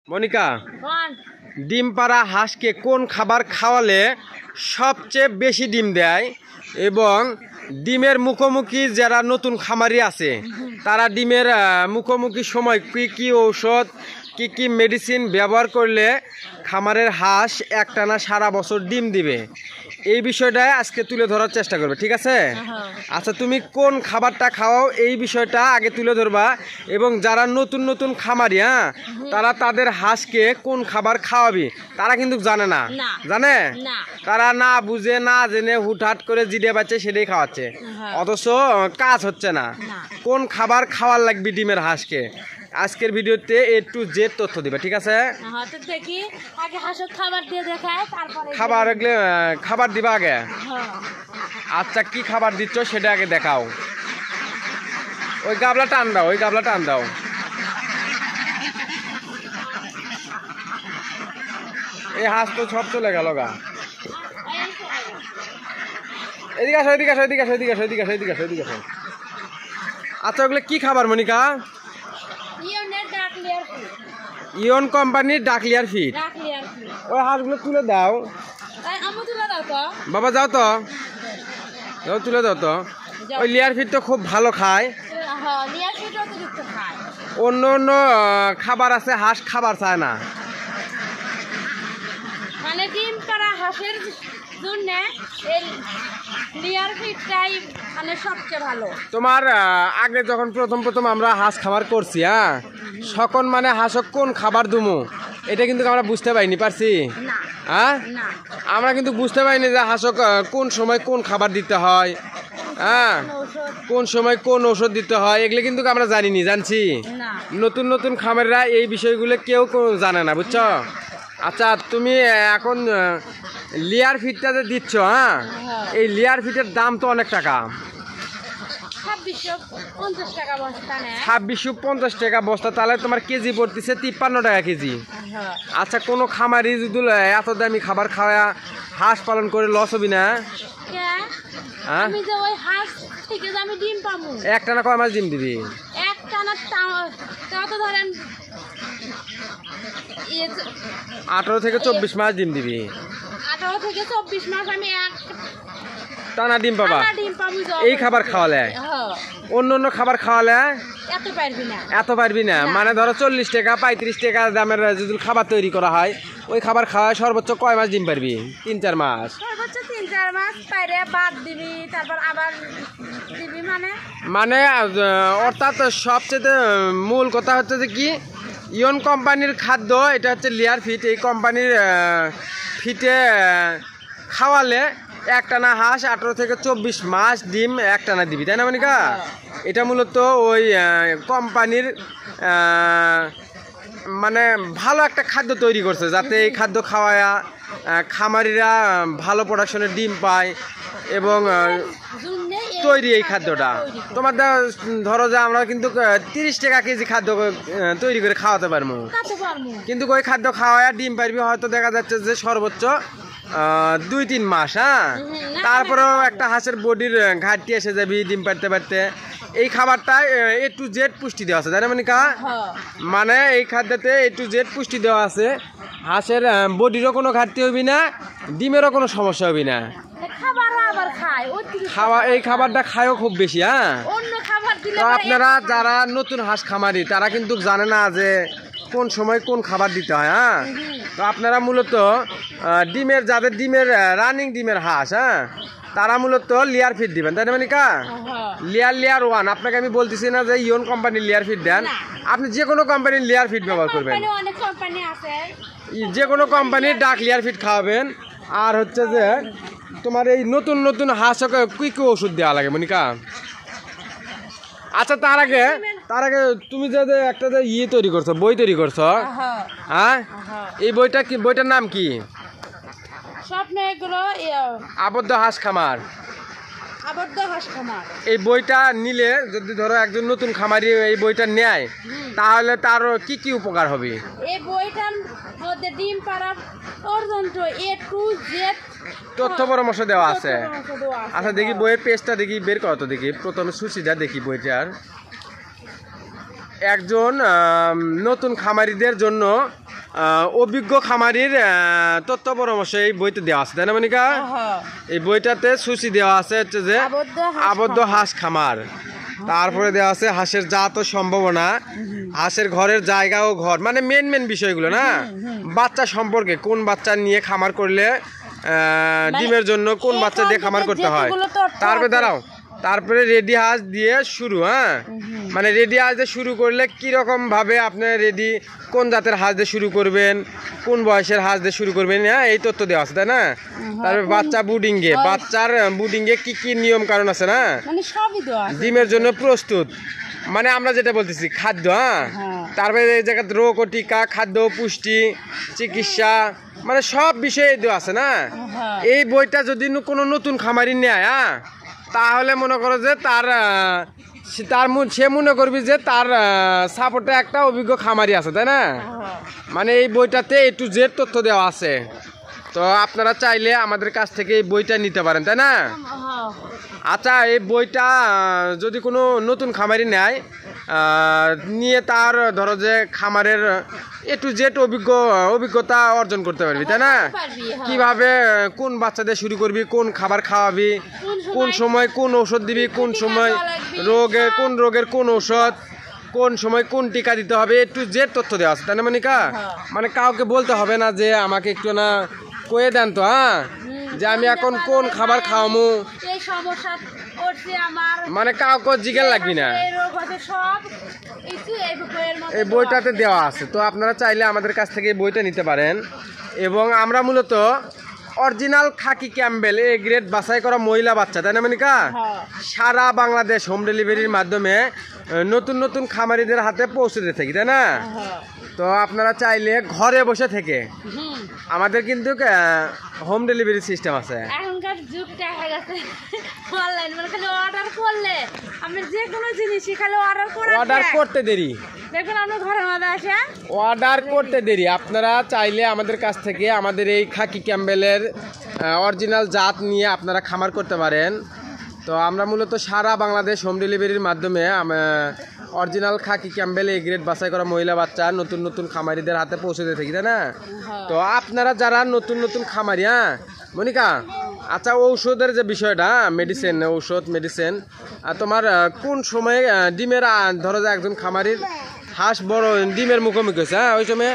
মনিকা, ডিম পাড়া হাঁসকে কোন খাবার খাওয়ালে সবচেয়ে বেশি ডিম দেয় এবং ডিমের মুখোমুখি যারা নতুন খামারি আছে তারা ডিমের মুখোমুখি সময় কি কি ঔষধ কি কি মেডিসিন ব্যবহার করলে খামারের হাঁস একটানা সারা বছর ডিম দিবে, এই বিষয়টা আজকে তুলে ধরার চেষ্টা করবে, ঠিক আছে? আচ্ছা, তুমি কোন খাবারটা খাওয়াও এই বিষয়টা আগে তুলে ধরবা এবং যারা নতুন নতুন খামারি তারা তাদের হাঁসকে কোন খাবার খাওয়াবি তারা কিন্তু জানে না, জানে তারা না বুঝে না জেনে হুটহাট করে জিডে বাচ্চা সেটাই খাওয়াচ্ছে, অথচ কাজ হচ্ছে না। কোন খাবার খাওয়ার লাগবে ডিমের হাঁসকে আজকের ভিডিওতে A to Z তথ্য দিবে, ঠিক আছে? খাবার দিবা আগে। আচ্ছা, কি খাবার দিচ্ছ সেটা আগে দেখাও। ওই গাবলাটা আন দাও, ওই গাবলাটা আন দাও। এই হাঁস তো সব চলে গেল গা। এদিকে আসো, এদিকে আসো, এদিকে আসো, এদিকে আসো, এদিকে আসো, এদিকে আসো, এদিকে আসো। আচ্ছা, ওগুলো কি খাবার মনিকা? ইয়ন কোম্পানির ডাকলিয়ার ফিড। ওই হাঁসগুলো তুলে দাও বাবা, যাও তো, যাও তুলে দাও তো। ওই লেয়ার ফিড তো খুব ভালো খায়, অন্য অন্য খাবার আছে হাঁস খাবার চায় না, মানে ডিম পাড়া হাঁসের জন্য লেয়ার ফিডটাই মানে সবচেয়ে ভালো। তোমার আগে যখন প্রথম আমরা হাঁস খাবার করছি তখন মানে হাঁসক কোন খাবার দুমু এটা কিন্তু আমরা বুঝতে পারিনি পারছি, হ্যাঁ আমরা কিন্তু বুঝতে পারিনি যে হাঁসক কোন সময় কোন খাবার দিতে হয়, হ্যাঁ কোন সময় কোন ঔষধ দিতে হয় এগুলো কিন্তু আমরা জানিনি, জানছি নতুন নতুন খামারিরা এই বিষয়গুলো কেউ জানে না, বুঝছো? আচ্ছা, তুমি এখন লেয়ার ফিডটা যে দিচ্ছ, এই লেয়ার ফিডের দাম তো অনেক টাকা, 2650 টাকা বস্তা, তাহলে তোমার কেজি পড়তেছে 53 টাকা কেজি। আচ্ছা, কোনো খামারি যদি এত দামি খাবার খাওয়া হাঁস পালন করে লস হবি না? একটানা কয় মাস ডিম দিবি? 18 থেকে 24 মাস ডিম দিবি। 18 থেকে 24 মাস আমি টানা ডিম পাবা এই খাবার খাওয়ালে। অন্য অন্য খাবার খাওয়ালে এত পারবি না, মানে ধরো 40 টাকা 35 টাকা দামের যদি খাবার তৈরি করা হয় ওই খাবার খাওয়ায় সর্বোচ্চ কয় মাস ডিম পারবি? 3-4 মাস, সর্বোচ্চ 3-4 মাস পাইরে বাদ দিবি, তারপর আবার দিবি, মানে অর্থাৎ সবচেয়ে মূল কথা হচ্ছে যে কি, ইয়ন কোম্পানির খাদ্য এটা হচ্ছে লেয়ার ফিড, এই কোম্পানির ফিটে খাওয়ালে একটানা হাঁস 18 থেকে 24 মাস ডিম একটানা দিবি, তাই না মনিকা? এটা মূলত ওই কোম্পানির মানে ভালো একটা খাদ্য তৈরি করছে যাতে এই খাদ্য খাওয়ায়া খামারিরা ভালো প্রোডাকশনের ডিম পায় এবং তৈরি এই খাদ্যটা তোমার ধরো যে আমরা কিন্তু 30 টাকা কেজি খাদ্য তৈরি করে খাওয়াতে পারবো, কিন্তু ওই খাদ্য খাওয়ায় ডিম পারবি হয়তো দেখা যাচ্ছে যে সর্বোচ্চ 2-3 মাস, তারপরেও একটা হাঁসের বডির ঘাটতি এসে যাবি ডিম পারতে পারতে। এই খাবারটা A to Z পুষ্টি দেওয়া আছে, তাই না মনিকা? মানে এই খাদ্যতে A to Z পুষ্টি দেওয়া আছে, হাঁসের বডিরও কোনো ঘাটতি হবি না, ডিমেরও কোনো সমস্যা হবি না। এই খাবারটা খায়ও খুব বেশি, তো আপনারা যারা নতুন হাঁস খামারি তারা কিন্তু জানে না যে কোন সময় কোন খাবার দিতে হয়, তো আপনারা মূলত ডিমের যাদের ডিমের রানিং ডিমের হাঁস তারা মূলত লেয়ার ফিড দিবেন, তাই না মনিকা? লেয়ার 1 আপনাকে আমি বলতেছি না যে ইয়ন কোম্পানির লেয়ার ফিড দেন, আপনি যে কোনো কোম্পানির লেয়ার ফিড ব্যবহার করবেন, যে কোনো কোম্পানির ডাক লেয়ার ফিড খাওয়াবেন। আর হচ্ছে যে তোমার এই নতুন নতুন হাঁসকে কি কি ওষুধ দেওয়া লাগে মনিকা? আচ্ছা, তার আগে তুমি যে একটা যে তৈরি করছো, বই তৈরি করছো, এই বইটা কি, বইটার নাম কি? আবদ্ধ হাঁস খামার। এই বইটা নিলে যদি ধরো একজন নতুন খামারি এই বইটা নেয় তাহলে তার কি কি উপকার হবে? এই বইটার মধ্যে ডিম পাড়া পর্যন্ত A to Z তথ্য পরামর্শ দেওয়া আছে। আচ্ছা, দেখি বইয়ের পেজটা দেখি বের করো তো, দেখি প্রথমে সূচিটা দেখি বইটার। একজন নতুন খামারিদের জন্য অভিজ্ঞ খামারির তথ্য পরামর্শ এই বইতে দেওয়া আছে, তাই না মনিকা? এই বইটাতে সূচি দেওয়া আছে হচ্ছে যে আবদ্ধ হাঁস খামার, তারপরে দেওয়া আছে হাঁসের জাত ও সম্ভাবনা, হাঁসের ঘরের জায়গা ও ঘর, মানে মেন বিষয়গুলো না, বাচ্চা সম্পর্কে কোন বাচ্চা নিয়ে খামার করলে ডিমের জন্য কোন বাচ্চা দিয়ে খামার করতে হয়। তারপরে দাঁড়াও, তারপরে রেডি হাঁস দিয়ে শুরু, হ্যাঁ মানে রেডি হাঁস দিয়ে শুরু করলে কীরকম ভাবে আপনি রেডি কোন জাতের হাঁস দিয়ে শুরু করবেন, কোন বয়সের হাঁস দিয়ে শুরু করবেন, হ্যাঁ এই তথ্য দেওয়া আছে, তাই না? তারপরে বাচ্চার বুডিংয়ে কি কি নিয়ম কারণ আছে না, ডিমের জন্য প্রস্তুত, মানে আমরা যেটা বলতেছি খাদ্য, হ্যাঁ তারপরে এই জায়গায় রোগ ও টিকা, খাদ্য পুষ্টি, চিকিৎসা, মানে সব বিষয়ে দেওয়া আছে না। এই বইটা যদি কোনো নতুন খামারি নেয়, হ্যাঁ তাহলে মনে করো যে সে মনে করবি যে তার সাপোর্টে একটা অভিজ্ঞ খামারি আছে, তাই না? মানে এই বইটাতে A to Z তথ্য দেওয়া আছে। তো আপনারা চাইলে আমাদের কাছ থেকে এই বইটা নিতে পারেন, তাই না? আচ্ছা, এই বইটা যদি কোনো নতুন খামারি নেয়, নিয়ে তার ধরো যে খামারের A to Z অভিজ্ঞতা অর্জন করতে পারবি, তাই না? কিভাবে কোন বাচ্চাদের শুরু করবি, কোন খাবার খাওয়াবি, কোন সময় কোন ঔষধ দিবি, কোন সময় কোন রোগের কোন ঔষধ, কোন সময় কোন টিকা দিতে হবে, A to Z তথ্য দেওয়া আছে, তাই না মনিকা? মানে কাউকে বলতে হবে না যে আমাকে একটু না কয়ে দেন তো, হ্যাঁ যে আমি এখন কোন খাবার খাওয়ামু, মানে কাউকে জিজ্ঞেস লাগবি না, এই বইটাতে দেওয়া আছে। তো আপনারা চাইলে আমাদের কাছ থেকে এই বইটা নিতে পারেন। এবং আমরা মূলত original Khakee Campbell A grade বাছাই করা মহিলা বাচ্চা, তাই না মনিকা? সারা বাংলাদেশ হোম ডেলিভারির মাধ্যমে নতুন খামারিদের হাতে পৌঁছে দিয়ে থাকি, তাই না? তো আপনারা চাইলে ঘরে বসে থেকে, আমাদের কিন্তু হোম ডেলিভারি সিস্টেম আছে। এখনকার যুগ দেখা গেছে অনলাইন, মানে খালি অর্ডার করলে আপনি যে কোনো জিনিসই খালি অর্ডার করতে দেরি, দেখুন আপনার ঘরের মধ্যে আসে অর্ডার করতে দেরি। আপনারা চাইলে আমাদের কাছ থেকে আমাদের এই খাকি ক্যাম্বেলের অরিজিনাল জাত নিয়ে আপনারা খামার করতে পারেন। তো আমরা মূলত সারা বাংলাদেশ হোম ডেলিভারির মাধ্যমে original Khakee Campbell A grade বাছাই করা মহিলা বাচ্চা নতুন খামারিদের হাতে পৌঁছে দিয়ে থাকি, তাই না? তো আপনারা যারা নতুন খামারি, হ্যাঁ মনিকা, আচ্ছা ঔষধের যে বিষয়টা, ঔষধ মেডিসিন তোমার কোন সময় ডিমের ধরো যে একজন খামারির হাঁস বড় ডিমের মুখোমুখি হয়েছে, হ্যাঁ ওই সময়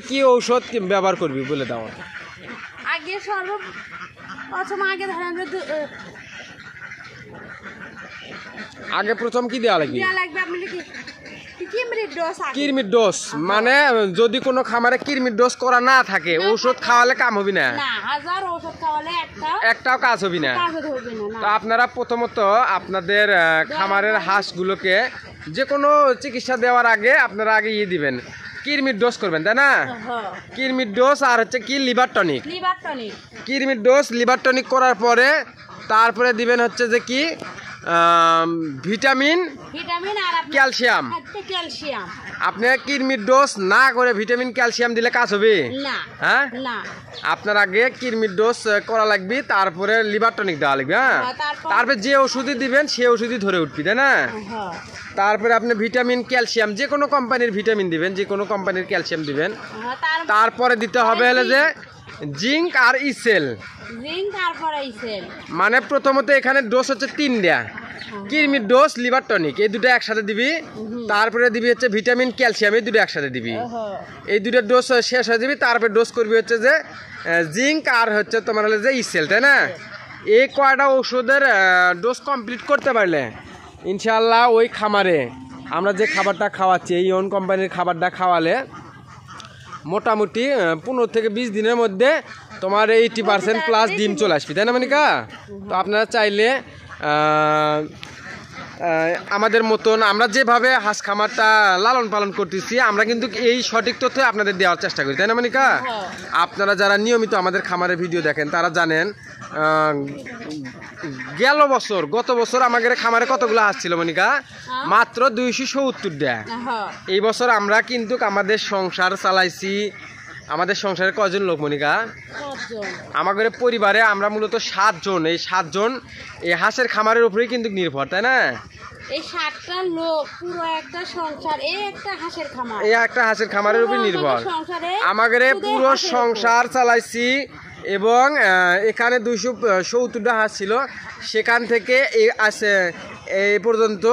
কি ঔষধ ব্যবহার করবি বলে দাও। আগে আগে ধরেন আগে প্রথম কি দেওয়া লাগবে? কৃমির ডোজ, মানে যদি কোনো খামারে কৃমির ডোজ করা না থাকে ঔষধ খাওয়ালে কাম হবি না, একটাও কাজ হবি না। তো আপনারা প্রথমত আপনাদের খামারের হাঁসগুলোকে যে কোনো চিকিৎসা দেওয়ার আগে আপনারা আগে দিবেন, কৃমির ডোজ করবেন, তাই না? কৃমির ডোজ আর হচ্ছে কি লিভার টনিক, কৃমির ডোজ লিভার টনিক করার পরে তারপরে দিবেন হচ্ছে যে কি ভিটামিন আর ক্যালসিয়াম। আপনি কৃমির ডোজ না করে ভিটামিন ক্যালসিয়াম দিলে কাজ হবে না, হ্যাঁ আপনার আগে কৃমির ডোজ করা লাগবে, তারপরে লিভার টনিক দেওয়া লাগবে, হ্যাঁ তারপরে যে ওষুধই দিবেন সে ওষুধই ধরে উঠবি, তাই না? তারপরে আপনি ভিটামিন ক্যালসিয়াম যে কোনো কোম্পানির ভিটামিন দিবেন, যে কোনো কোম্পানির ক্যালসিয়াম দিবেন, তারপরে দিতে হবে হলে যে জিঙ্ক আর ইসেল। মানে প্রথমত এখানে ডোজ হচ্ছে 3টা, কৃমির ডোজ লিভার টনিক এই দুটো একসাথে দিবি, তারপরে দিবি হচ্ছে ভিটামিন ক্যালসিয়াম এই দুটো একসাথে দিবি, এই দুটো ডোজ শেষ হয়ে দিবি, তারপরে ডোজ করবি হচ্ছে যে জিঙ্ক আর হচ্ছে তোমার হলে যে ইসেল, তাই না? এই কয়টা ওষুধের ডোজ কমপ্লিট করতে পারলে ইনশাআল্লাহ ওই খামারে আমরা যে খাবারটা খাওয়াচ্ছি এই ওন কোম্পানির খাবারটা খাওয়ালে মোটামুটি 15 থেকে 20 দিনের মধ্যে তোমার 80% প্লাস ডিম চলে আসবে, তাই না মনিকা? তো আপনারা চাইলে আমাদের মতন আমরা যেভাবে হাঁস খামারটা লালন পালন করতেছি আমরা কিন্তু এই সঠিক তথ্য আপনাদের দেওয়ার চেষ্টা করি, তাই না মনিকা? আপনারা যারা নিয়মিত আমাদের খামারের ভিডিও দেখেন তারা জানেন গত বছর আমাদের খামারে কতগুলো হাঁস ছিল মনিকা? মাত্র 270টা। এই বছর আমরা কিন্তু আমাদের সংসার চালাইছি। আমাদের সংসারে কয়জন লোক মনিকা? আমাদের পরিবারে আমরা মূলত 7 জন। এই 7 জন এই হাঁসের খামারের উপরেই কিন্তু নির্ভর, তাই না? এই 7টা লোক পুরো একটা সংসার এই একটা হাঁসের খামার, এই একটা হাঁসের খামারের উপর নির্ভর। সংসারে আমাদের পুরো সংসার চালাইছি এবং এখানে 270টা হাঁস ছিল, সেখান থেকে এই পর্যন্ত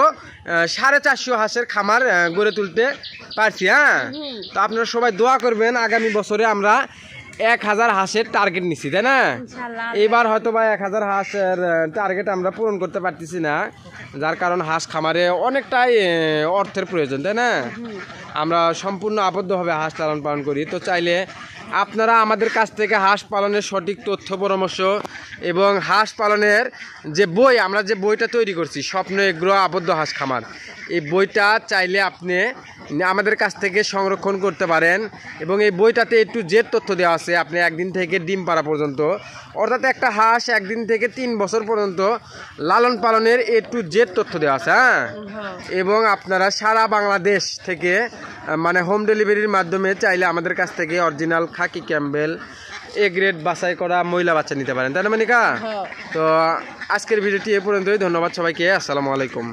450 হাঁসের খামার গড়ে তুলতে পারছি। হ্যাঁ, তো আপনারা সবাই দোয়া করবেন, আগামী বছরে আমরা 1000 হাঁসের টার্গেট নিচ্ছি, তাই না? এবার হয়তো বা 1000 হাঁসের টার্গেট আমরা পূরণ করতে পারতেছি না, যার কারণ হাঁস খামারে অনেকটাই অর্থের প্রয়োজন, তাই না? আমরা সম্পূর্ণ আবদ্ধভাবে হাঁস লালন পালন করি। তো চাইলে আপনারা আমাদের কাছ থেকে হাঁস পালনের সঠিক তথ্য পরামর্শ এবং হাঁস পালনের যে বই, আমরা যে বইটা তৈরি করছি স্বপ্ন এগ্রো আবদ্ধ হাঁস খামার, এই বইটা চাইলে আপনি আমাদের কাছ থেকে সংরক্ষণ করতে পারেন। এবং এই বইটাতে একটু জেড তথ্য দেওয়া আছে, আপনি 1 দিন থেকে ডিম পাড়া পর্যন্ত, অর্থাৎ একটা হাঁস 1 দিন থেকে 3 বছর পর্যন্ত লালন পালনের একটু জেড তথ্য দেওয়া আছে। হ্যাঁ, এবং আপনারা সারা বাংলাদেশ থেকে মানে হোম ডেলিভারির মাধ্যমে চাইলে আমাদের কাছ থেকে original Khakee Campbell A grade বাছাই করা মহিলা বাচ্চা নিতে পারেন, তাই না মনিকা? তো আজকের ভিডিওটি এ পর্যন্তই। ধন্যবাদ সবাইকে। আসসালামু আলাইকুম।